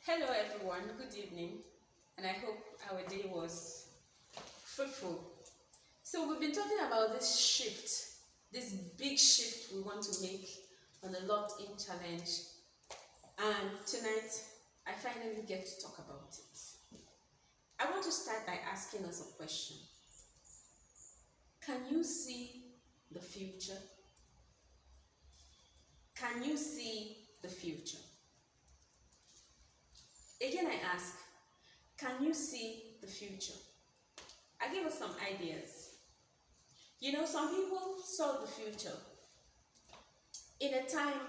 Hello everyone, good evening, and I hope our day was fruitful. So we've been talking about this shift, this big shift we want to make on the Locked In Challenge, and tonight I finally get to talk about it. I want to start by asking us a question. Can you see the future? Can you see the future? Again, I ask, can you see the future? I give us some ideas. Some people saw the future in a time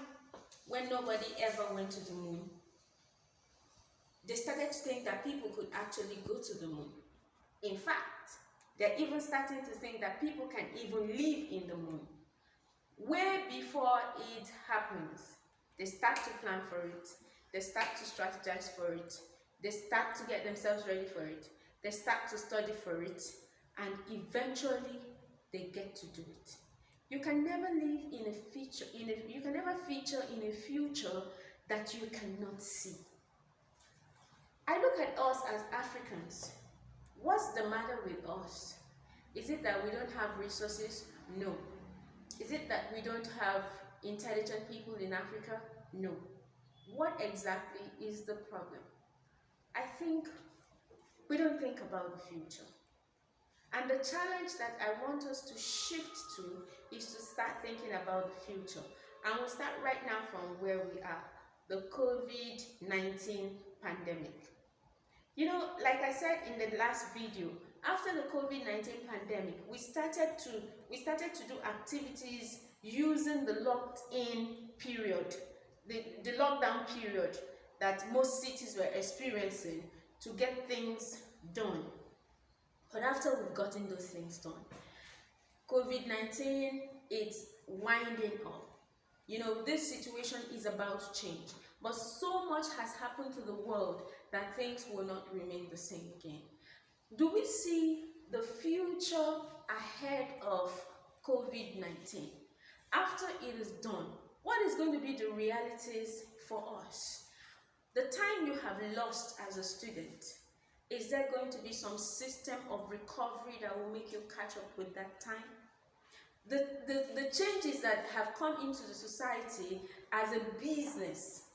when nobody ever went to the moon. They started to think that people could actually go to the moon. In fact, they're even starting to think that people can even live in the moon. Way before it happens, they start to plan for it. They start to strategize for it. They start to get themselves ready for it. They start to study for it. And eventually, they get to do it. You can never live in a feature, you can never feature in a future that you cannot see. I look at us as Africans. What's the matter with us? Is it that we don't have resources? No. Is it that we don't have intelligent people in Africa? No. What exactly is the problem? I think we don't think about the future. And the challenge that I want us to shift to is to start thinking about the future. And we'll start right now from where we are, the COVID-19 pandemic. Like I said in the last video, after the COVID-19 pandemic, we started to do activities using the locked-in period, the lockdown period that most cities were experiencing to get things done. But after we've gotten those things done, COVID-19 is winding up. This situation is about to change. But so much has happened to the world that things will not remain the same again. Do we see the future ahead of COVID-19? After it is done, what is going to be the realities for us? The time you have lost as a student, is there going to be some system of recovery that will make you catch up with that time? The changes that have come into the society as a business,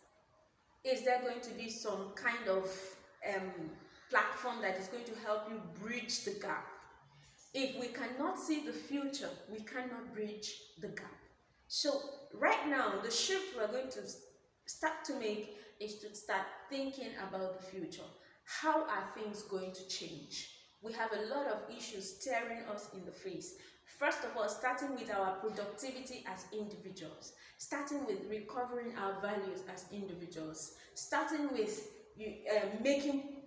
is there going to be some kind of platform that is going to help you bridge the gap? If we cannot see the future, we cannot bridge the gap. So right now, the shift we're going to start to make is to start thinking about the future. How are things going to change? We have a lot of issues staring us in the face. First of all, starting with our productivity as individuals, starting with recovering our values as individuals, starting with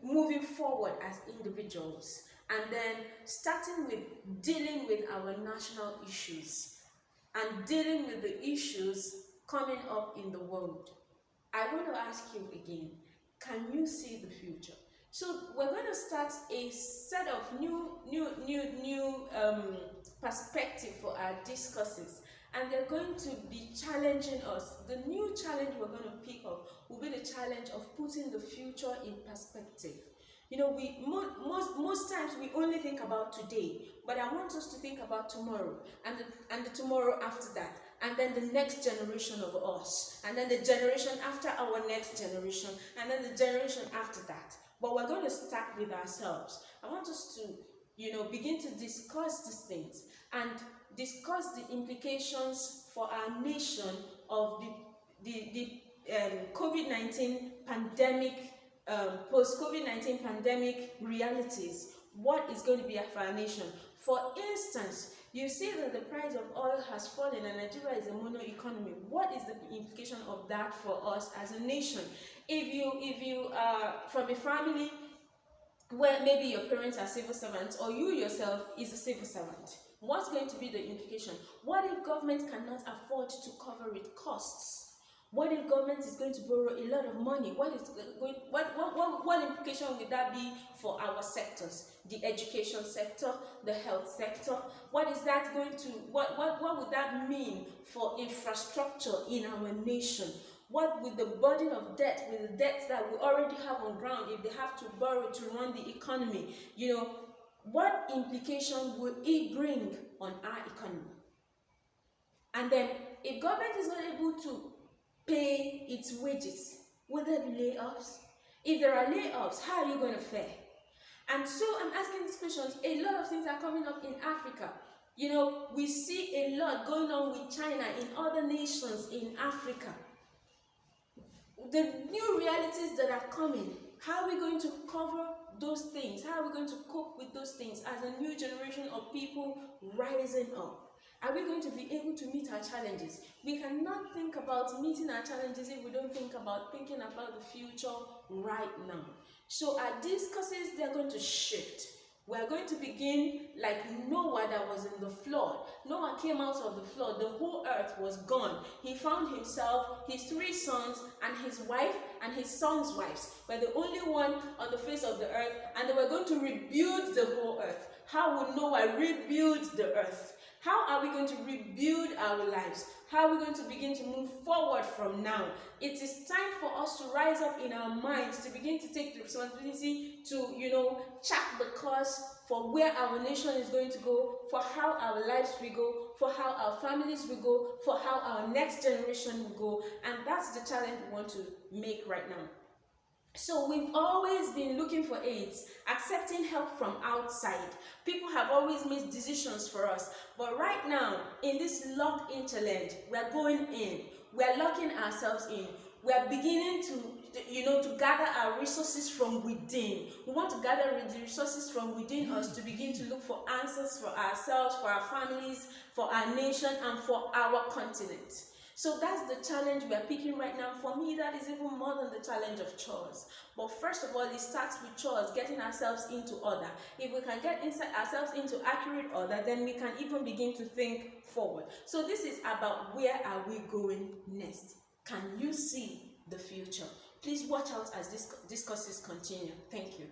moving forward as individuals, and then starting with dealing with our national issues and dealing with the issues coming up in the world. I want to ask you again, can you see the future? So we're going to start a set of new perspective for our discourses, and they're going to be challenging us. The new challenge we're going to pick up will be the challenge of putting the future in perspective. Most times we only think about today, but I want us to think about tomorrow, and the tomorrow after that, and then the next generation of us, and then the generation after our next generation, and then the generation after that. But we're going to start with ourselves. I want us to, begin to discuss these things and discuss the implications for our nation of the COVID-19 pandemic, post-COVID-19 pandemic realities. What is going to be for our nation? For instance, you see that the price of oil has fallen and Nigeria is a mono economy. What is the implication of that for us as a nation? If you are from a family where maybe your parents are civil servants or you yourself is a civil servant, what's going to be the implication? What if government cannot afford to cover its costs? What if government is going to borrow a lot of money? What implication would that be for our sectors? The education sector, the health sector. What is that going to, what would that mean for infrastructure in our nation? What with the burden of debt, with the debts that we already have on ground, if they have to borrow to run the economy, what implication will it bring on our economy? And then, if government is not able to pay its wages, will there be layoffs? If there are layoffs, how are you going to fare? And so I'm asking these questions. A lot of things are coming up in Africa. We see a lot going on with China, in other nations in Africa. The new realities that are coming, how are we going to cover those things? How are we going to cope with those things as a new generation of people rising up? Are we going to be able to meet our challenges? We cannot think about meeting our challenges if we don't think about thinking about the future right now. So our discourses, they're going to shift. We're going to begin like Noah that was in the flood. Noah came out of the flood. The whole earth was gone. He found himself, his 3 sons, and his wife, and his sons' wives were the only one on the face of the earth, and they were going to rebuild the whole earth. How would Noah rebuild the earth? How are we going to rebuild our lives? How are we going to begin to move forward from now? It is time for us to rise up in our minds, to begin to take the responsibility to, chart the course for where our nation is going to go, for how our lives will go, for how our families will go, for how our next generation will go. And that's the challenge we want to make right now. So we've always been looking for aids, accepting help from outside. People have always made decisions for us. But right now, in this locked interland, we're going in. We're locking ourselves in. We're beginning to gather our resources from within. We want to gather the resources from within us to begin to look for answers for ourselves, for our families, for our nation, and for our continent. So that's the challenge we're picking right now. For me, that is even more than the challenge of chores. But first of all, it starts with chores, getting ourselves into order. If we can get ourselves into accurate order, then we can even begin to think forward. So this is about where are we going next? Can you see the future? Please watch out as these discourses continue. Thank you.